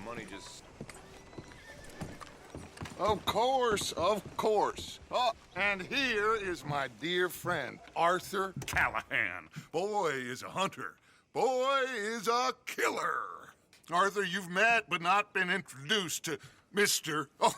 money just... Of course, of course. Oh, and here is my dear friend, Arthur Callahan. Boy is a hunter. Boy is a killer. Arthur, you've met but not been introduced to Mr. Oh,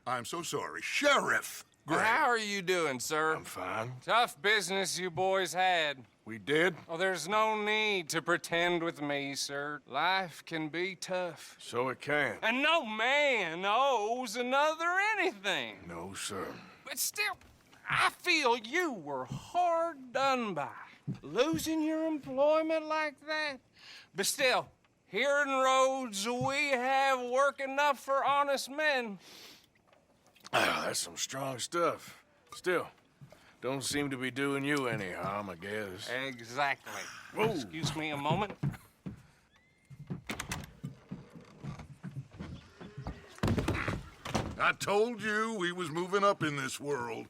I'm so sorry, Sheriff Gray. How are you doing, sir? I'm fine. Tough business you boys had. We did? Oh, there's no need to pretend with me, sir. Life can be tough. So it can. And no man owes another anything. No, sir. But still, I feel you were hard done by. Losing your employment like that. But still, here in Rhodes, we have work enough for honest men. Ah, that's some strong stuff. Still, don't seem to be doing you any harm, I guess. Exactly. Whoa. Excuse me a moment. I told you we was moving up in this world.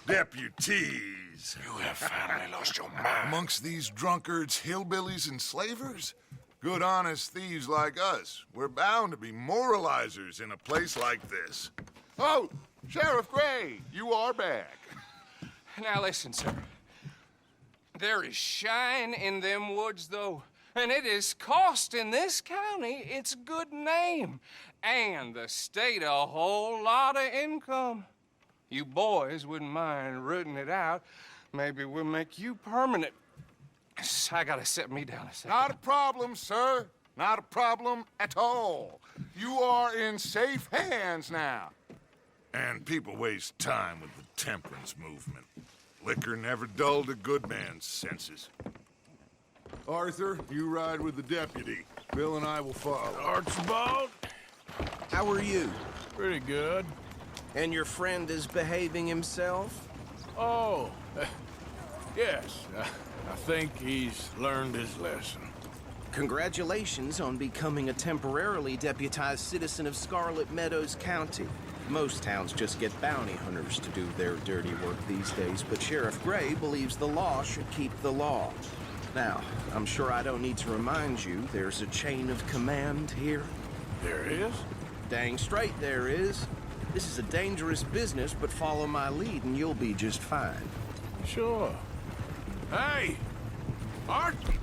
Deputies. You have finally lost your mind. Amongst these drunkards, hillbillies, and slavers? Good, honest thieves like us. We're bound to be moralizers in a place like this. Oh, Sheriff Gray, you are back. Now listen, sir. There is shine in them woods, though, and it is costing this county its good name and the state a whole lot of income. You boys wouldn't mind rooting it out. Maybe we'll make you permanent. I gotta sit me down a second. Not a problem, sir. Not a problem at all. You are in safe hands now. And people waste time with the temperance movement. Liquor never dulled a good man's senses. Arthur, you ride with the deputy. Bill and I will follow. Archibald? How are you? Pretty good. And your friend is behaving himself? Oh, yes. I think he's learned his lesson. Congratulations on becoming a temporarily deputized citizen of Scarlet Meadows County. Most towns just get bounty hunters to do their dirty work these days, but Sheriff Gray believes the law should keep the law. Now, I'm sure I don't need to remind you there's a chain of command here. There is? Dang straight there is. This is a dangerous business, but follow my lead and you'll be just fine. Sure. Hey! Archibald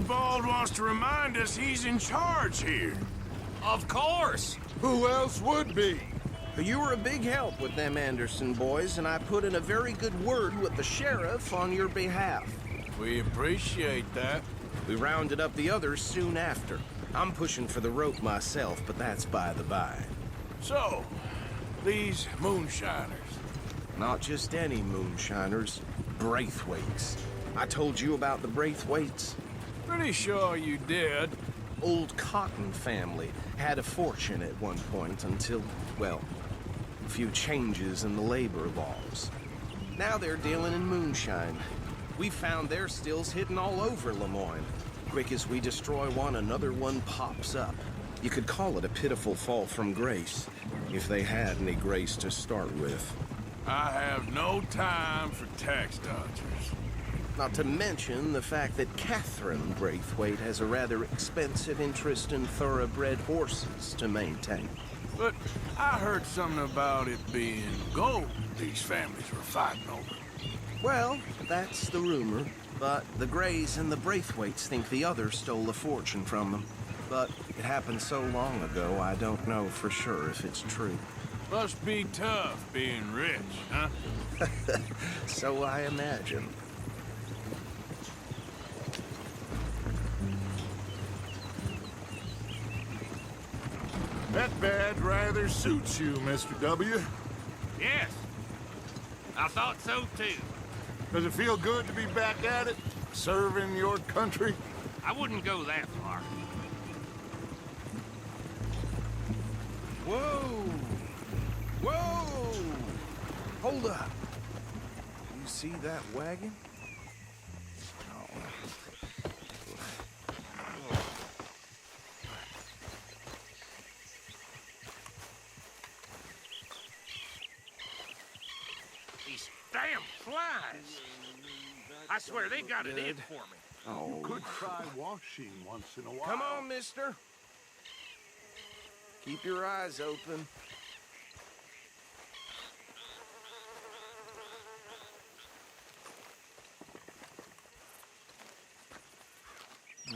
wants to remind us he's in charge here. Of course! Who else would be? You were a big help with them Anderson boys, and I put in a very good word with the sheriff on your behalf. We appreciate that. We rounded up the others soon after. I'm pushing for the rope myself, but that's by the by. So, these moonshiners. Not just any moonshiners, Braithwaites. I told you about the Braithwaites? Pretty sure you did. Old Cotton family had a fortune at one point until, well, a few changes in the labor laws. Now they're dealing in moonshine. We found their stills hidden all over Lemoyne. Quick as we destroy one, another one pops up. You could call it a pitiful fall from grace, if they had any grace to start with. I have no time for tax dodgers. Not to mention the fact that Catherine Braithwaite has a rather expensive interest in thoroughbred horses to maintain. But I heard something about it being gold these families were fighting over. Well, that's the rumor. But the Grays and the Braithwaites think the others stole a fortune from them. But it happened so long ago, I don't know for sure if it's true. Must be tough being rich, huh? So I imagine. That badge rather suits you, Mr. W. Yes, I thought so too. Does it feel good to be back at it? Serving your country? I wouldn't go that far. Whoa! Whoa! Hold up. You see that wagon? These damn flies. I swear they got it in for me. Oh. Could try washing once in a while. Come on, mister. Keep your eyes open.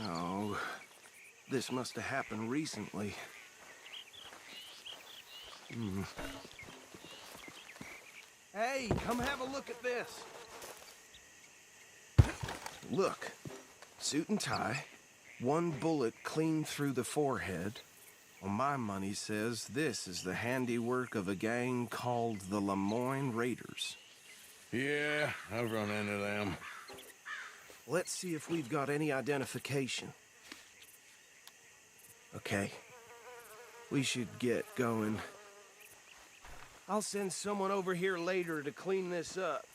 Oh, this must have happened recently. Hey, come have a look at this. Look, suit and tie, one bullet clean through the forehead. Well, my money says this is the handiwork of a gang called the Lemoyne Raiders. Yeah, I've run into them. Let's see if we've got any identification. Okay. We should get going. I'll send someone over here later to clean this up.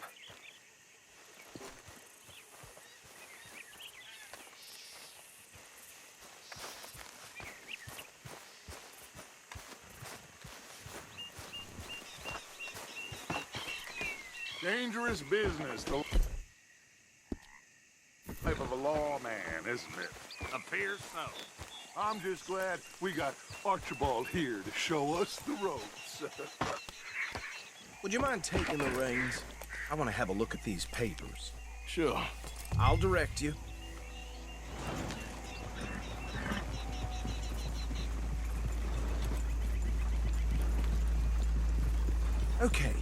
Dangerous business, the life of a lawman, isn't it? Appears so. I'm just glad we got Archibald here to show us the ropes. Would you mind taking the reins? I want to have a look at these papers. Sure. I'll direct you. Okay.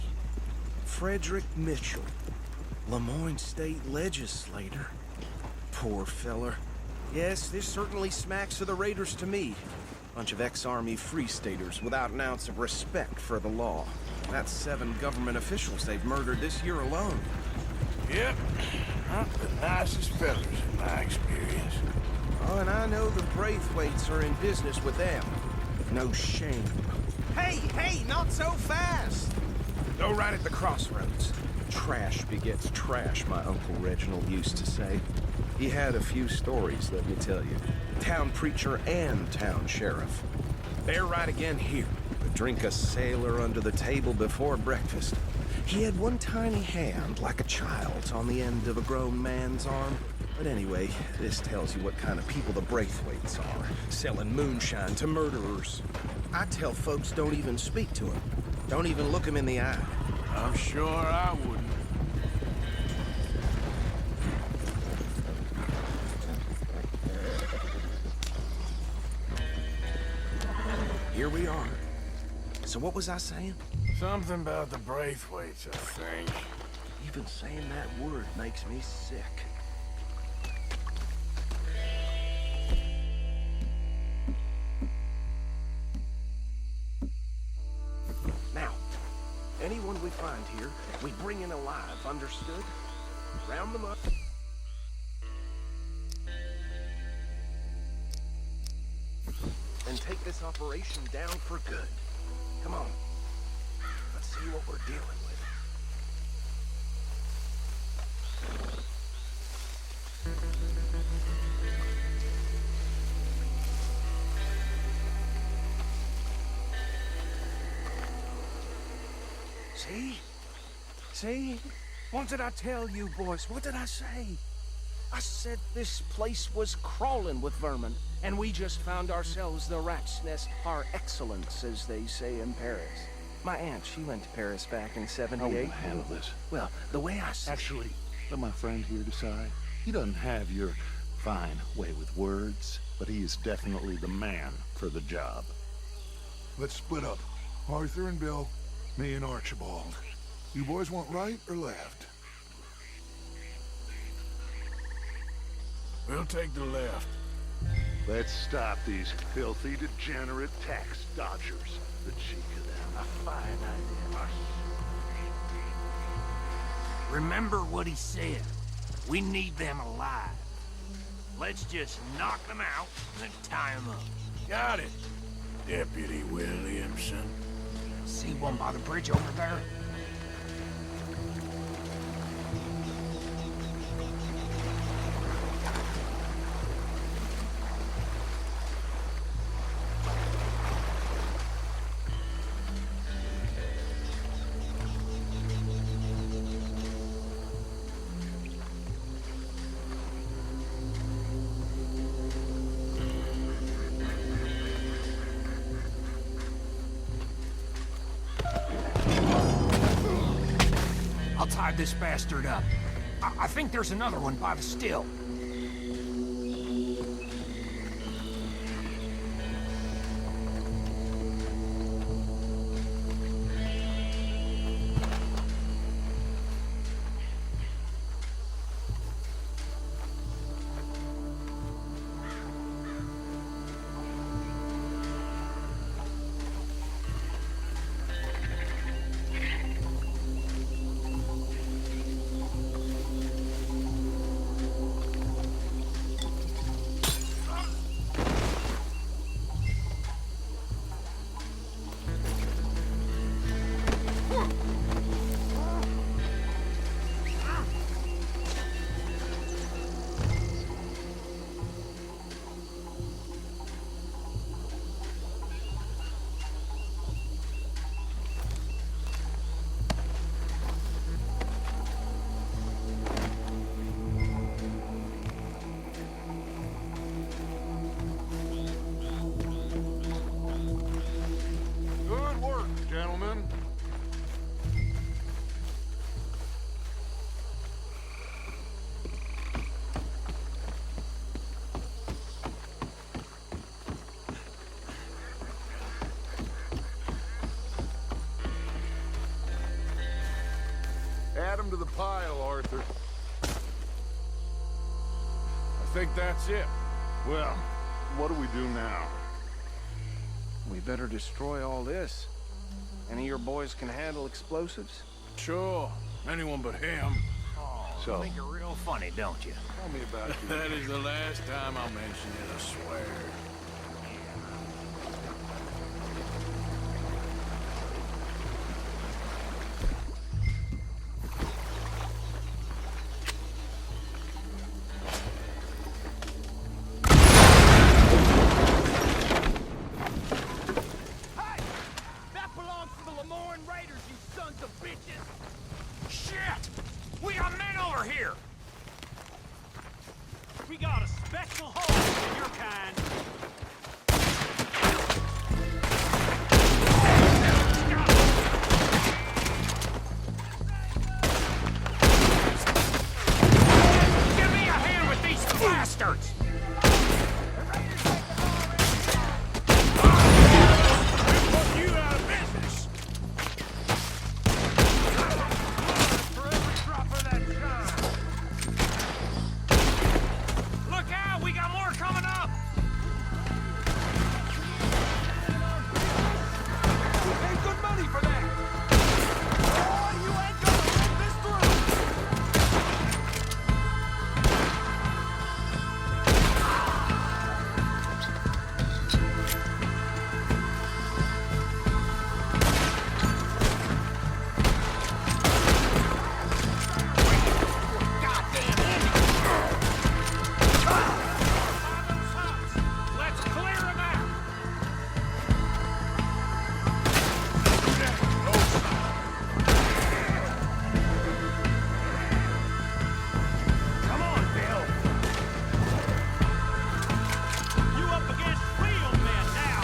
Frederick Mitchell, Lemoyne State Legislator. Poor feller. Yes, this certainly smacks of the Raiders to me. Bunch of ex-Army Free Staters without an ounce of respect for the law. That's 7 government officials they've murdered this year alone. Yep. Not the nicest fellas in my experience. Oh, and I know the Braithwaites are in business with them. No shame. Hey, not so fast! Go right at the crossroads. Trash begets trash, my Uncle Reginald used to say. He had a few stories, let me tell you. Town preacher and town sheriff. Bear right again here. Would drink a sailor under the table before breakfast. He had one tiny hand, like a child's, on the end of a grown man's arm. But anyway, this tells you what kind of people the Braithwaites are. Selling moonshine to murderers. I tell folks don't even speak to him. Don't even look him in the eye. I'm sure I wouldn't. Here we are. So what was I saying? Something about the Braithwaites, I think. Even saying that word makes me sick. Now, anyone we find here, we bring in alive, understood? Round them up. And take this operation down for good. Come on. Let's see what we're dealing with. See? See? What did I tell you, boys? What did I say? I said this place was crawling with vermin, and we just found ourselves the rat's nest par excellence, as they say in Paris. My aunt, she went to Paris back in '78. How will you handle this? Well, the way I see Actually, let my friend here decide. He doesn't have your fine way with words, but he is definitely the man for the job. Let's split up. Arthur and Bill, me and Archibald. You boys want right or left? We'll take the left. Let's stop these filthy, degenerate tax dodgers. The cheek of them. A fine idea. Remember what he said. We need them alive. Let's just knock them out and then tie them up. Got it, Deputy Williamson. See one by the bridge over there? tied this bastard up. I think there's another one by the still. Good work, gentlemen. Add 'em to the pile, Arthur. I think that's it. Well, what do we do now? We better destroy all this. Any of your boys can handle explosives? Sure. Anyone but him. Oh, So- you think you're real funny, don't you? Tell me about you. That is the last time I'll mention it, I swear. That belongs to the Lemoyne Raiders, you sons of bitches! Shit! We got men over here! We got a special hole for your kind. Give me a hand with these bastards! Put you out of business! For every drop of that shine! Look out! We got more coming up! We paid good money for that! Oh, you ain't gonna make this through! Let's clear him out! Come on, Bill! You up against real men now!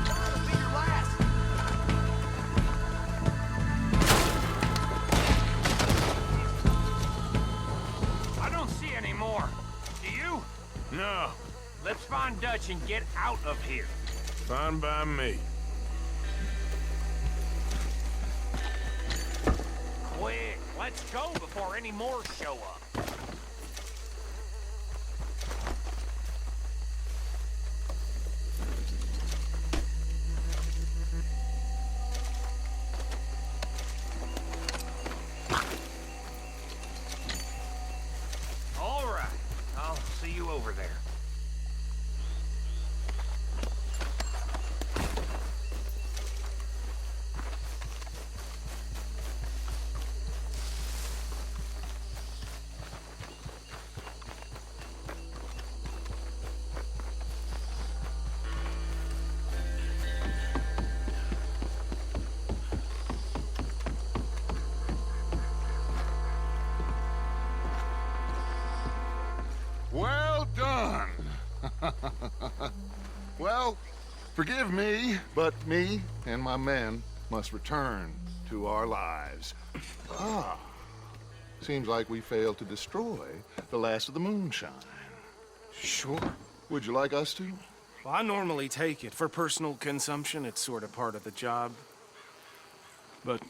That'll be your last! I don't see any more. Do you? No, Let's find Dutch and get out of here. fine by me. Quick, let's go before any more show up. All right, I'll see you over there. Well, forgive me, but me and my men must return to our lives. Ah, seems like we failed to destroy the last of the moonshine. Sure. Would you like us to? Well, I normally take it. For personal consumption, it's sort of part of the job. But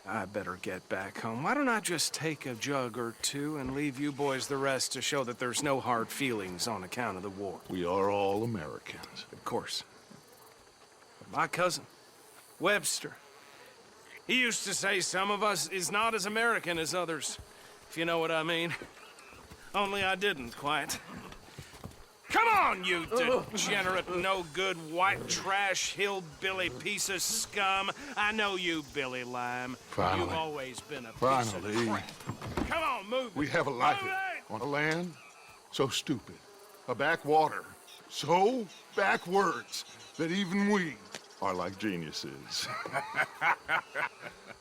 I better get back home. Why don't I just take a jug or two and leave you boys the rest to show that there's no hard feelings on account of the war? We are all Americans. Of course. But my cousin, Webster, he used to say some of us is not as American as others, if you know what I mean. Only I didn't quite. Come on, you degenerate, no-good, white trash, hillbilly piece of scum. I know you, Billy Lime. Finally. You've always been a piece of crap. Come on, move it. We have a life Move it! on a land so stupid, a backwater so backwards that even we are like geniuses.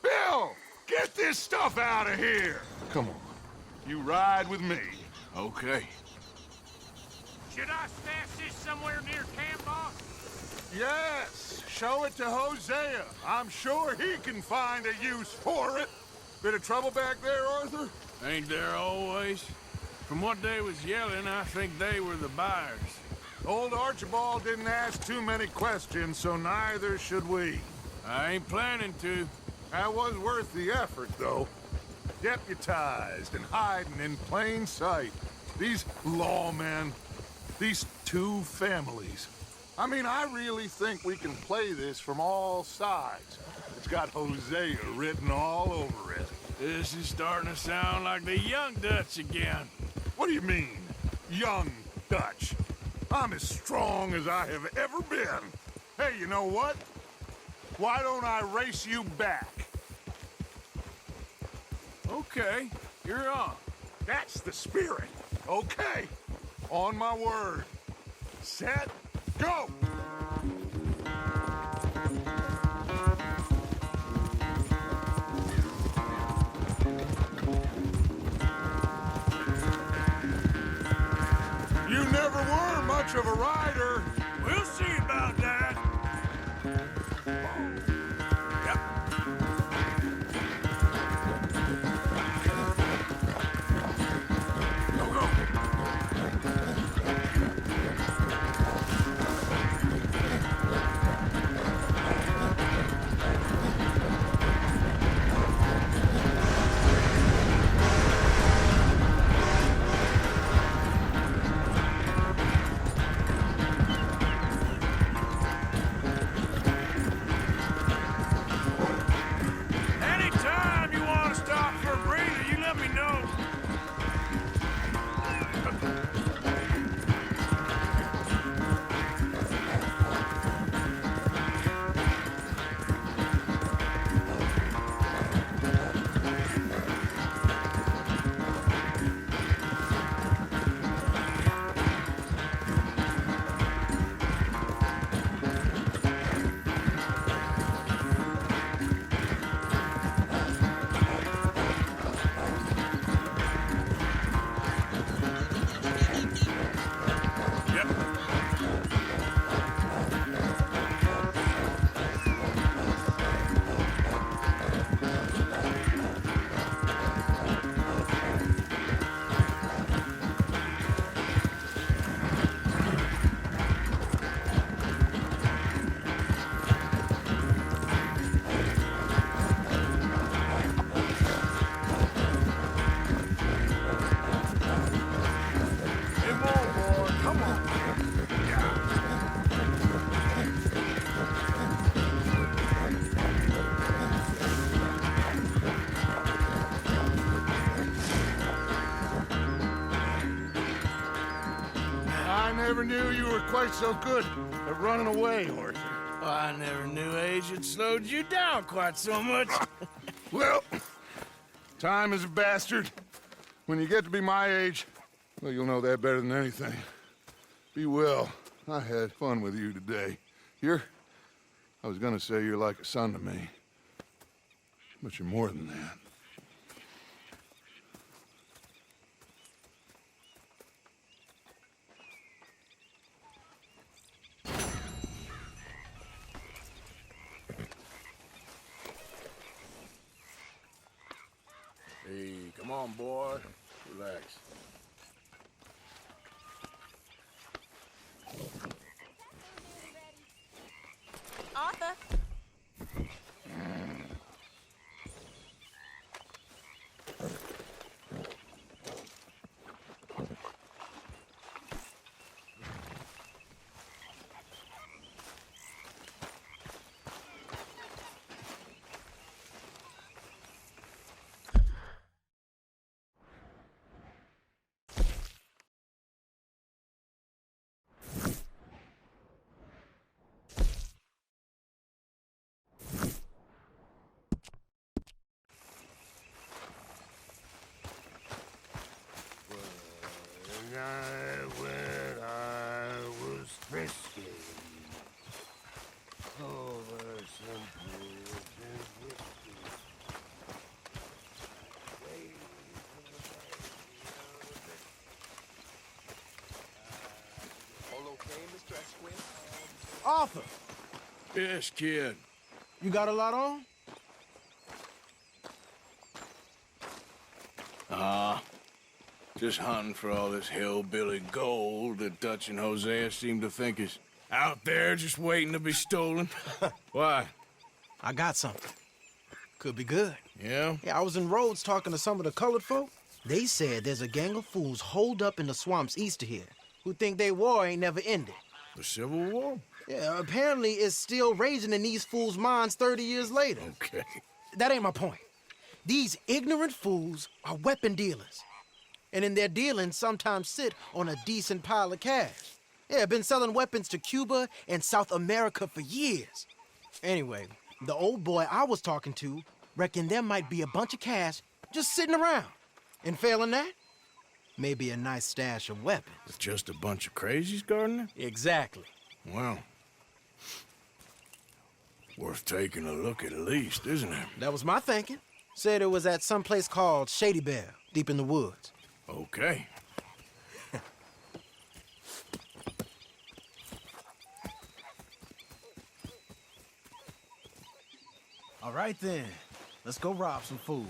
Bill, get this stuff out of here. Come on, you ride with me. Okay. Should I stash this somewhere near camp, boss? Yes, show it to Hosea. I'm sure he can find a use for it. Bit of trouble back there, Arthur? Ain't there always? From what they was yelling, I think they were the buyers. Old Archibald didn't ask too many questions, so neither should we. I ain't planning to. That was worth the effort, though. Deputized and hiding in plain sight. These lawmen, these two families. I mean, I really think we can play this from all sides. It's got Hosea written all over it. This is starting to sound like the Young Dutch again. What do you mean, young Dutch? I'm as strong as I have ever been. Hey, you know what? Why don't I race you back? Okay, you're on. That's the spirit. Okay. On my word. Set, go! You never were much of a rider. We'll see about that. Anytime you want to stop for a breather, you let me know. I never knew you were quite so good at running away, Arthur. I never knew age had slowed you down quite so much. Well, time is a bastard. When you get to be my age, well, you'll know that better than anything. Be well. I had fun with you today. I was gonna say you're like a son to me. But you're more than that. Hey, come on, boy. Relax. Arthur. When I was frisky. Over some bridges whiskey. All okay, Mr. Esquire? Arthur, Yes, kid. you got a lot on? Just hunting for all this hillbilly gold that Dutch and Hosea seem to think is out there just waiting to be stolen. Why? I got something. Could be good. Yeah? Yeah, I was in Rhodes talking to some of the colored folk. They said there's a gang of fools holed up in the swamps east of here who think their war ain't never ended. The Civil War? Yeah, apparently it's still raging in these fools' minds 30 years later. Okay. That ain't my point. These ignorant fools are weapon dealers. And in their dealing, sometimes sit on a decent pile of cash. Yeah, been selling weapons to Cuba and South America for years. Anyway, the old boy I was talking to reckoned there might be a bunch of cash just sitting around. And failing that, maybe a nice stash of weapons. With just a bunch of crazies, Gardner? Exactly. Well, worth taking a look at least, isn't it? That was my thinking. Said it was at some place called Shady Belle, deep in the woods. Okay. All right then, let's go rob some fools.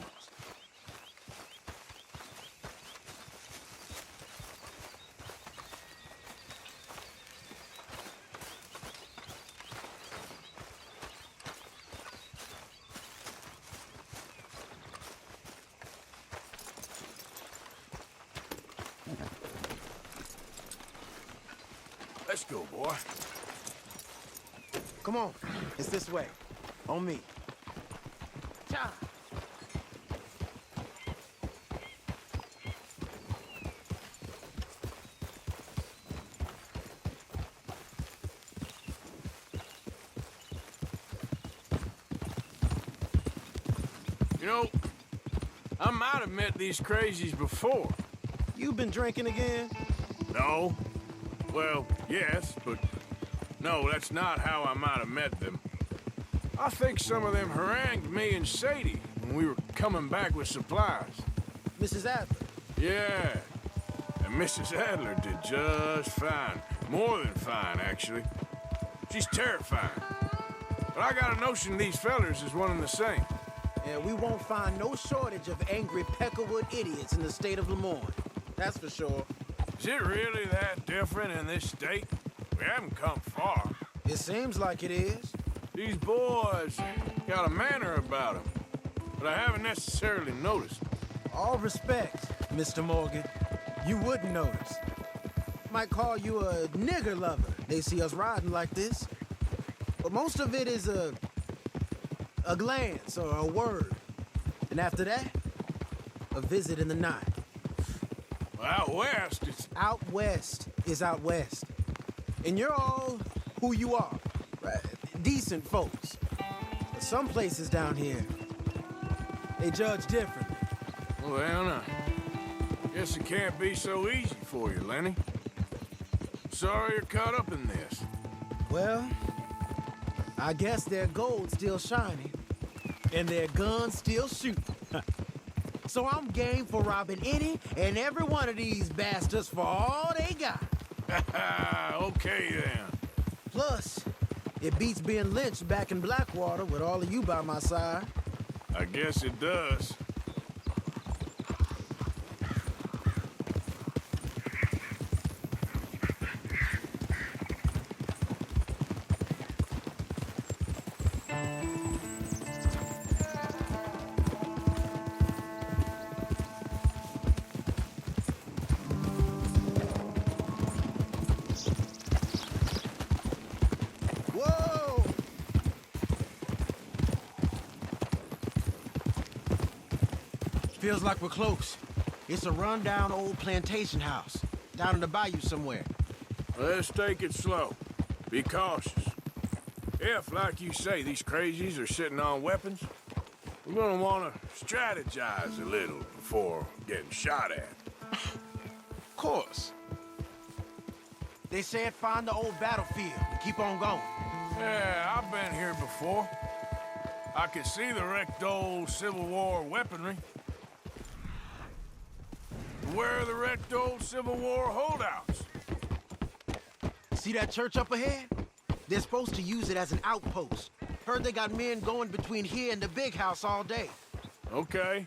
Let's go, boy. Come on, it's this way. On me. Cha! You know, I might have met these crazies before. You been drinking again? No. Well, yes, but no, that's not how I might have met them. I think some of them harangued me and Sadie when we were coming back with supplies. Mrs. Adler. Yeah, and Mrs. Adler did just fine. More than fine, actually. She's terrifying. But I got a notion these fellers is one and the same. And we won't find no shortage of angry Peckerwood idiots in the state of Lemoyne. That's for sure. Is it really that different in this state? We haven't come far. It seems like it is. These boys got a manner about them, but I haven't necessarily noticed. All respect, Mr. Morgan. You wouldn't notice. Might call you a nigger lover. They see us riding like this. But most of it is a glance or a word. And after that, a visit in the night. Well, out west, it's... Out west is out west. And you're all who you are. Right? Decent folks. But some places down here, they judge differently. Well, now, guess it can't be so easy for you, Lenny. Sorry you're caught up in this. Well, I guess their gold's still shining, and their guns still shooting. So I'm game for robbing any and every one of these bastards for all they got. Okay, then. Plus, it beats being lynched back in Blackwater with all of you by my side. I guess it does. Feels like we're close. It's a rundown old plantation house, down in the bayou somewhere. Let's take it slow. Be cautious. If, like you say, these crazies are sitting on weapons, we're gonna want to strategize a little before getting shot at. Of course. They said find the old battlefield and keep on going. Yeah, I've been here before. I can see the wrecked old Civil War weaponry. Where are the wrecked old Civil War holdouts? See that church up ahead? They're supposed to use it as an outpost. Heard they got men going between here and the big house all day. Okay.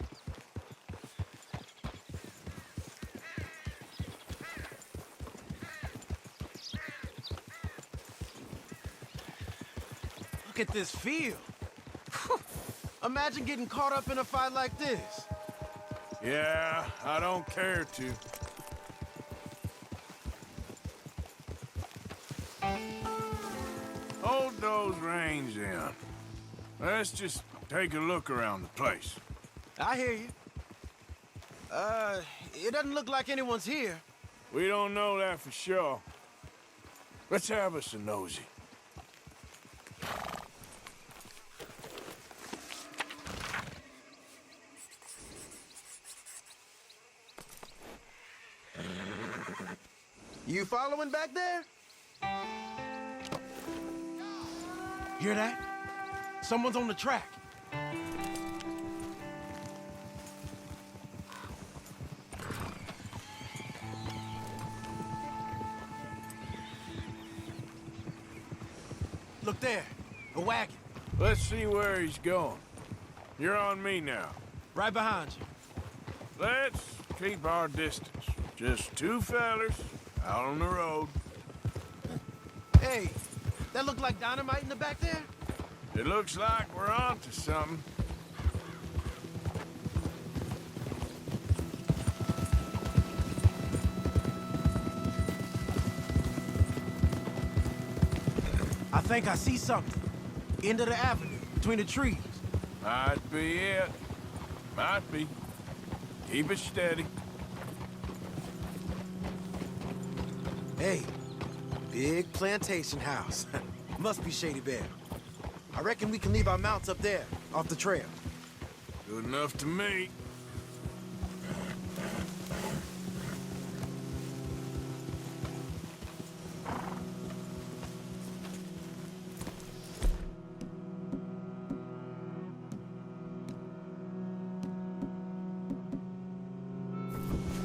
Look at this field. Imagine getting caught up in a fight like this. Yeah, I don't care to. Hold those reins in. Let's just take a look around the place. I hear you. It doesn't look like anyone's here. We don't know that for sure. Let's have us a nosy. You following back there? Hear that? Someone's on the track. Look there, a wagon. Let's see where he's going. You're on me now. Right behind you. Let's keep our distance. Just two fellers out on the road. Hey, that look like dynamite in the back there? It looks like we're onto something. I think I see something. End of the avenue, between the trees. Might be it. Might be. Keep it steady. Hey, big plantation house. Must be Shady Bear. I reckon we can leave our mounts up there, off the trail. Good enough to me.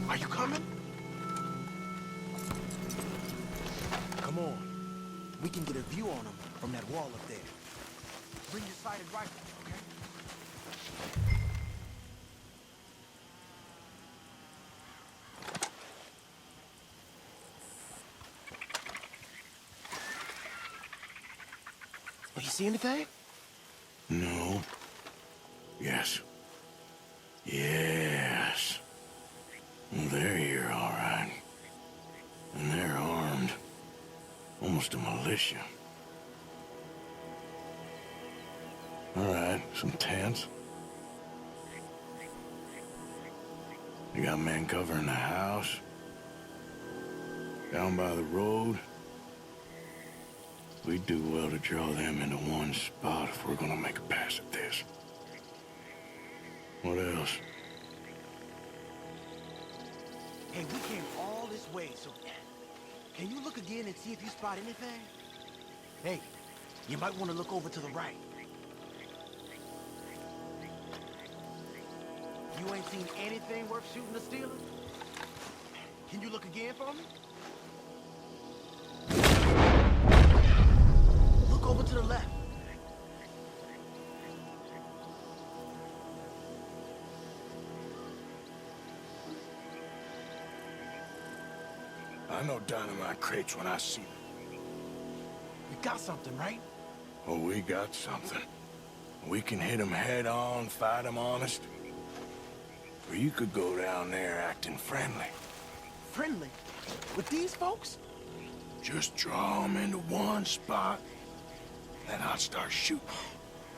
Are you coming? Come on. We can get a view on them from that wall up there. Bring your sighted rifle, okay? You see anything? No. Yes. Yes. Well, they're here, all right. And they're armed. Almost a militia. All right, some tents. You got men covering the house. Down by the road. We'd do well to draw them into one spot if we're gonna make a pass at this. What else? Hey, we came all this way, so can you look again and see if you spot anything? Hey, you might want to look over to the right. You ain't seen anything worth shooting or stealing? Can you look again for me? Look over to the left. I know dynamite crates when I see them. We got something, right? Oh, we got something. We can hit them head on, fight them honest. Or you could go down there acting friendly. Friendly? With these folks? Just draw them into one spot, then I'll start shooting.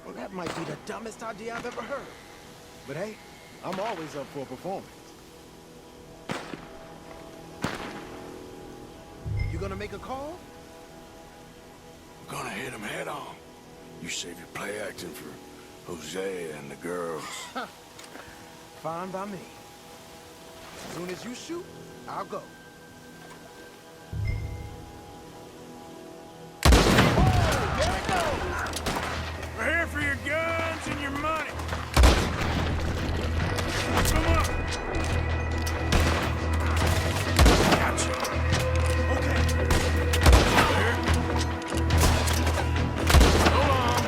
Well, that might be the dumbest idea I've ever heard. But hey, I'm always up for a performance. You gonna make a call? I'm gonna hit him head on. You save your play acting for Hosea and the girls. Fine by me. As soon as you shoot, I'll go. We're here for your guns and your money. Come on. Gotcha. Okay. There. So long.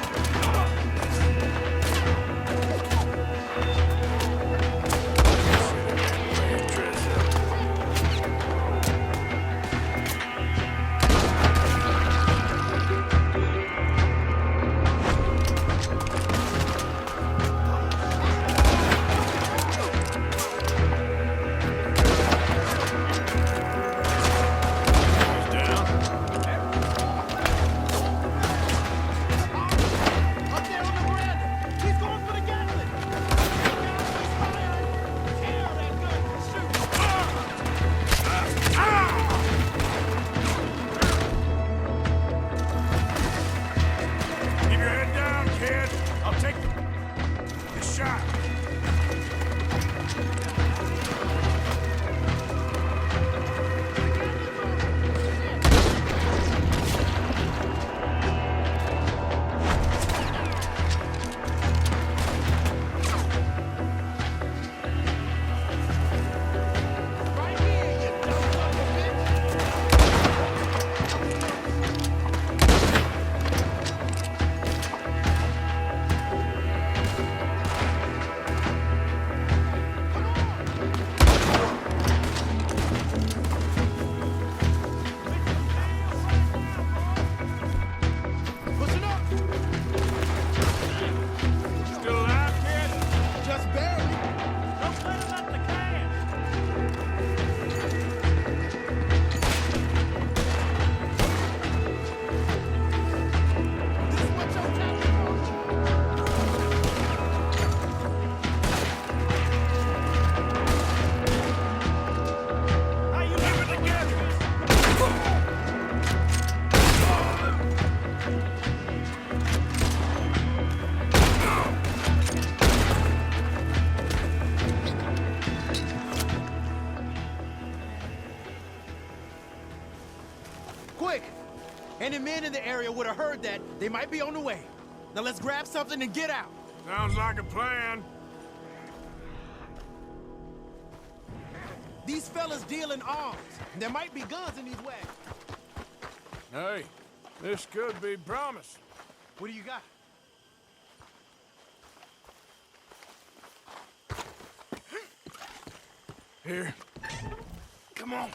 Dress up. Keep your head down, kid. I'll take the shot. Pushing up! Still alive, kid? Just barely. Don't let him at the cash. This is what your tactic was. How you Keep it together. Quick! Any men in the area would have heard that. They might be on the way. Now let's grab something and get out. Sounds like a plan. These fellas deal in arms. There might be guns in these wagons. Hey, this could be promising. What do you got? Here. Come on.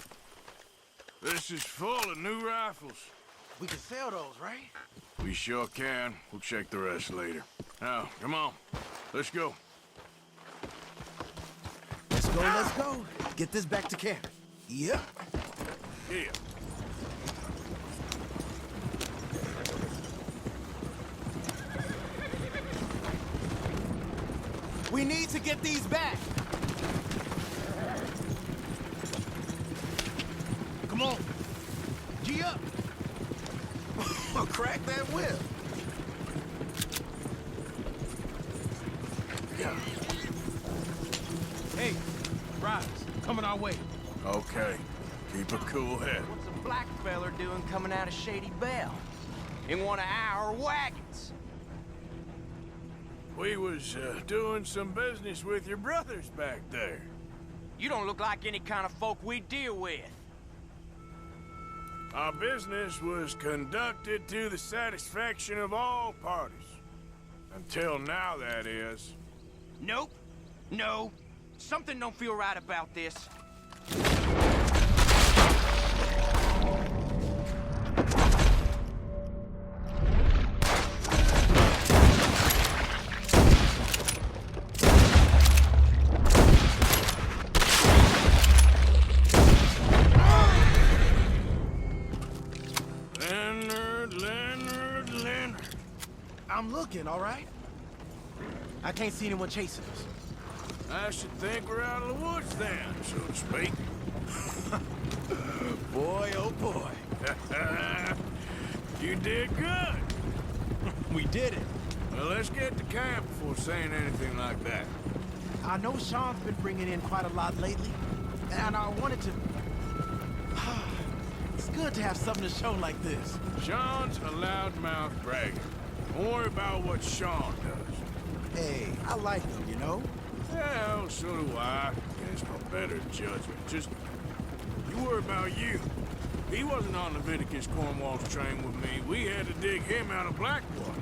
This is full of new rifles. We can sell those, right? We sure can. We'll check the rest later. Now, come on. Let's go. Let's go, let's go. Get this back to camp. Yep. Yeah. We need to get these back. Come on. G up. Crack that whip. Yeah. Hey, riders, coming our way. Okay. Keep a cool head. What's a black feller doing coming out of Shady Belle? In one of our wagons? We was doing some business with your brothers back there. You don't look like any kind of folk we deal with. Our business was conducted to the satisfaction of all parties. Until now, that is. Nope. No. Something don't feel right about this. Leonard. I'm looking, all right? I can't see anyone chasing us. I should think we're out of the woods then, so to speak. Boy, oh boy. You did good. We did it. Well, let's get to camp before saying anything like that. I know Sean's been bringing in quite a lot lately, and I wanted to... It's good to have something to show like this. Sean's a loudmouth bragger. Don't worry about what Sean does. Hey, I like them, you know? Well, so do I. Guess no better judgment. Just, you worry about you. He wasn't on Leviticus Cornwall's train with me. We had to dig him out of Blackwater.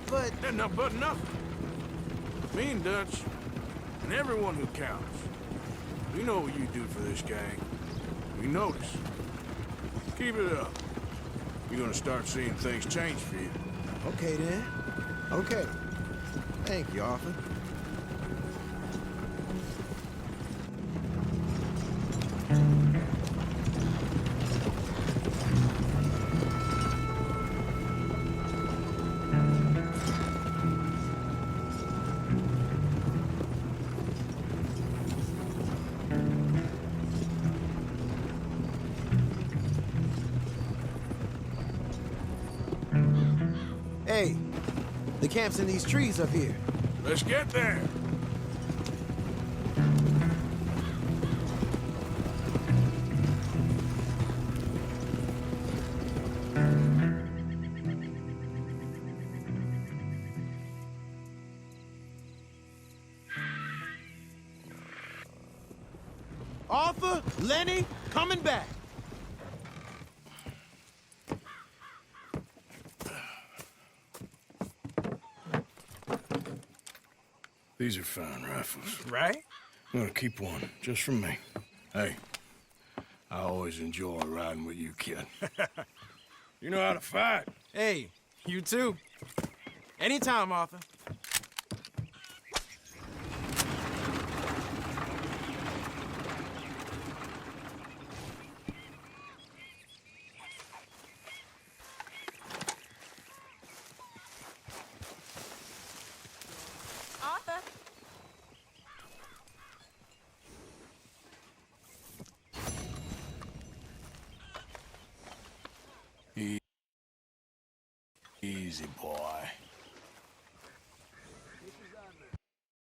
But... But nothing. Me and Dutch, and everyone who counts. We know what you do for this gang. We notice. Keep it up. You're gonna start seeing things change for you. Okay, then. Okay. Thank you, Arthur. Hey, the camp's in these trees up here. Let's get there. Arthur, Lenny, coming back. These are fine rifles. Right? I'm gonna keep one, just for me. Hey, I always enjoy riding with you, kid. You know how to fight. Hey, you too. Anytime, Arthur. Arthur. Easy, boy.